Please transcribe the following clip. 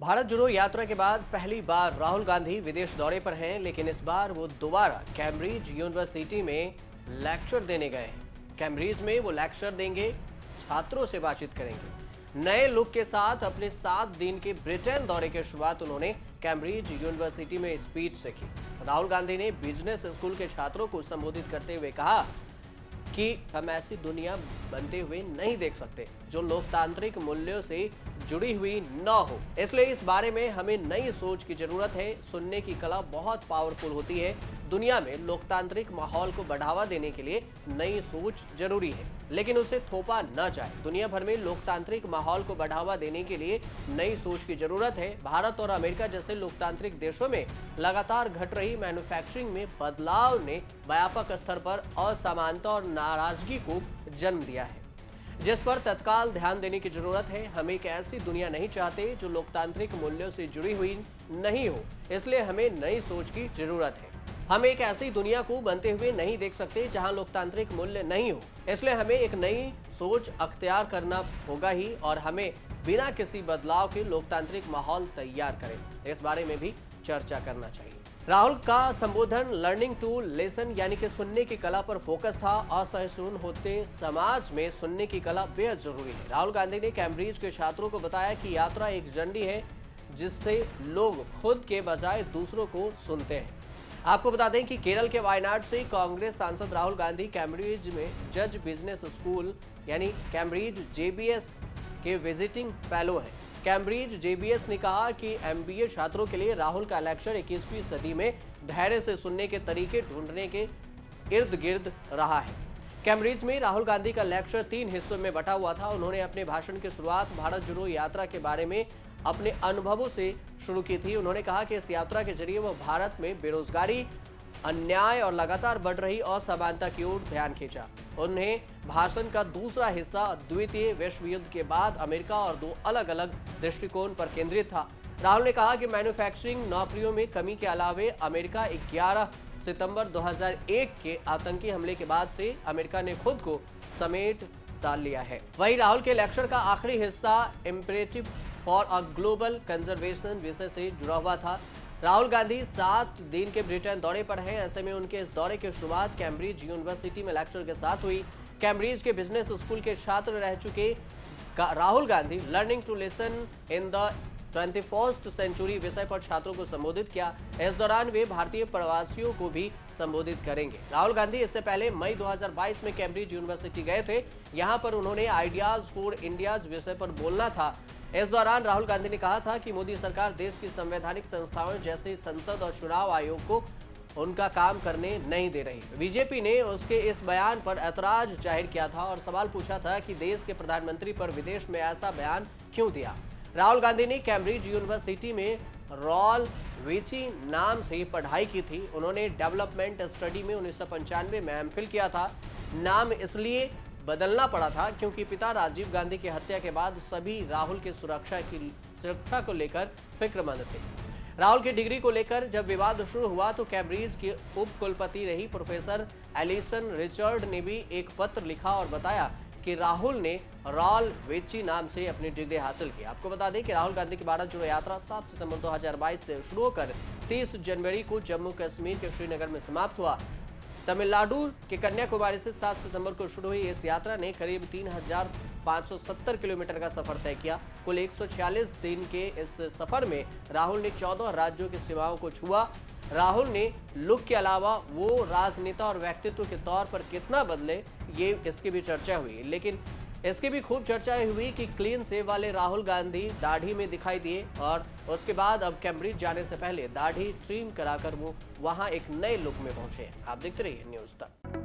भारत जोड़ो यात्रा के बाद पहली बार राहुल गांधी विदेश दौरे पर हैं, लेकिन इस बार वो दोबारा कैम्ब्रिज यूनिवर्सिटी में लेक्चर देने गए हैं। कैम्ब्रिज में वो लेक्चर देंगे, छात्रों से बातचीत करेंगे। नए लुक के साथ अपने 7 दिन के ब्रिटेन दौरे की शुरुआत उन्होंने कैम्ब्रिज यूनिवर्सिटी में स्पीच से की। राहुल गांधी ने बिजनेस स्कूल के छात्रों को संबोधित करते हुए कहा कि हम ऐसी दुनिया बनते हुए नहीं देख सकते जो लोकतांत्रिक मूल्यों से जुड़ी हुई न हो, इसलिए इस बारे में हमें नई सोच की जरूरत है। सुनने की कला बहुत पावरफुल होती है। दुनिया में लोकतांत्रिक माहौल को बढ़ावा देने के लिए नई सोच जरूरी है, लेकिन उसे थोपा न जाए। दुनिया भर में लोकतांत्रिक माहौल को बढ़ावा देने के लिए नई सोच की जरूरत है। भारत और अमेरिका जैसे लोकतांत्रिक देशों में लगातार घट रही मैन्युफैक्चरिंग में बदलाव ने व्यापक स्तर पर असमानता और नाराजगी को जन्म दिया है, जिस पर तत्काल ध्यान देने की जरूरत है। हम एक ऐसी दुनिया नहीं चाहते जो लोकतांत्रिक मूल्यों से जुड़ी हुई नहीं हो, इसलिए हमें नई सोच की जरूरत है। हम एक ऐसी दुनिया को बनते हुए नहीं देख सकते जहां लोकतांत्रिक मूल्य नहीं हो, इसलिए हमें एक नई सोच अख्तियार करना होगा ही, और हमें बिना किसी बदलाव के लोकतांत्रिक माहौल तैयार करें, इस बारे में भी चर्चा करना चाहिए। राहुल का संबोधन लर्निंग टू लिसन यानी कि सुनने की कला पर फोकस था। असहिष्णु होते समाज में सुनने की कला बेहद जरूरी है। राहुल गांधी ने कैम्ब्रिज के छात्रों को बताया कि यात्रा एक झंडी है जिससे लोग खुद के बजाय दूसरों को सुनते हैं। आपको बता दें कि केरल के वायनाड से कांग्रेस सांसद राहुल गांधी कैम्ब्रिज में जज बिजनेस स्कूल यानी कैम्ब्रिज जेबीएस के विजिटिंग फेलो हैं। कैम्ब्रिज जेबीएस ने कहा कि एमबीए छात्रों के लिए राहुल का लेक्चर 21वीं सदी में धैर्य से सुनने के तरीके ढूंढने के इर्द गिर्द रहा है। कैम्ब्रिज में राहुल गांधी का लेक्चर 3 हिस्सों में बटा हुआ था। उन्होंने अपने भाषण की शुरुआत भारत जोड़ो यात्रा के बारे में अपने अनुभवों से शुरू की थी। उन्होंने कहा कि इस यात्रा के जरिए वह भारत में बेरोजगारी, अन्याय और लगातार बढ़ रही असमानता की ओर ध्यान खींचा। उन्हें भाषण का दूसरा हिस्सा द्वितीय विश्व युद्ध के बाद अमेरिका और 2 अलग अलग दृष्टिकोण पर केंद्रित था। राहुल ने कहा कि मैन्युफैक्चरिंग नौकरियों में कमी के अलावे अमेरिका 11 सितंबर 2001 के आतंकी हमले के बाद से अमेरिका ने खुद को समेट सा लिया है। वहीं राहुल के लेक्चर का आखिरी हिस्सा imperative for a global conservation विषय से जुड़ा हुआ था। राहुल गांधी 7 दिन के ब्रिटेन दौरे पर हैं। ऐसे में उनके इस दौरे की शुरुआत कैम्ब्रिज यूनिवर्सिटी में लेक्चर के साथ हुई। कैम्ब्रिज के बिजनेस स्कूल के छात्र रह चुके Rahul Gandhi learning to listen in the 21st century विषय पर छात्रों को संबोधित किया। इस दौरान वे भारतीय प्रवासियों को भी संबोधित करेंगे। राहुल गांधी इससे पहले मई 2022 में कैम्ब्रिज यूनिवर्सिटी गए थे। यहाँ पर उन्होंने आइडियाज फॉर इंडियाज विषय पर बोलना था। इस दौरान राहुल गांधी ने कहा था कि मोदी सरकार देश की संवैधानिक संस्थाओं जैसे संसद और चुनाव आयोग को उनका काम करने नहीं दे रही। बीजेपी ने उसके इस बयान पर ऐतराज जाहिर किया था और सवाल पूछा था कि देश के प्रधानमंत्री पर विदेश में ऐसा बयान क्यों दिया। राहुल गांधी ने कैम्ब्रिज यूनिवर्सिटी में रॉल वीची नाम से पढ़ाई की थी। उन्होंने डेवलपमेंट स्टडी में 1995 में एमफिल किया था। नाम इसलिए बदलना पड़ा था क्योंकि पिता राजीव गांधी की हत्या के बाद सभी राहुल की सुरक्षा को लेकर फिक्रमंद थे। राहुल की डिग्री को लेकर जब विवाद शुरू हुआ तो कैम्ब्रिज की उप कुलपति रही प्रोफेसर एलिसन रिचर्ड ने भी एक पत्र लिखा और बताया कि राहुल ने रॉल वेची नाम से अपनी डिग्री हासिल की। आपको बता दें कि राहुल गांधी की भारत जोड़ो यात्रा 7 सितंबर 2022 से शुरू होकर 30 जनवरी को जम्मू कश्मीर के श्रीनगर में समाप्त हुआ। तमिलनाडु के कन्याकुमारी से 7 सितंबर को शुरू हुई इस यात्रा ने करीब 3570 किलोमीटर का सफर तय किया। कुल 146 दिन के इस सफर में राहुल ने 14 राज्यों की सीमाओं को छुआ। राहुल ने लुक के अलावा वो राजनेता और व्यक्तित्व के तौर पर कितना बदले, ये इसकी भी चर्चा हुई, लेकिन इसकी भी खूब चर्चा हुई कि क्लीन सेव वाले राहुल गांधी दाढ़ी में दिखाई दिए और उसके बाद अब कैम्ब्रिज जाने से पहले दाढ़ी ट्रिम कराकर वो वहां एक नए लुक में पहुंचे। आप देखते रहिए न्यूज़ तक।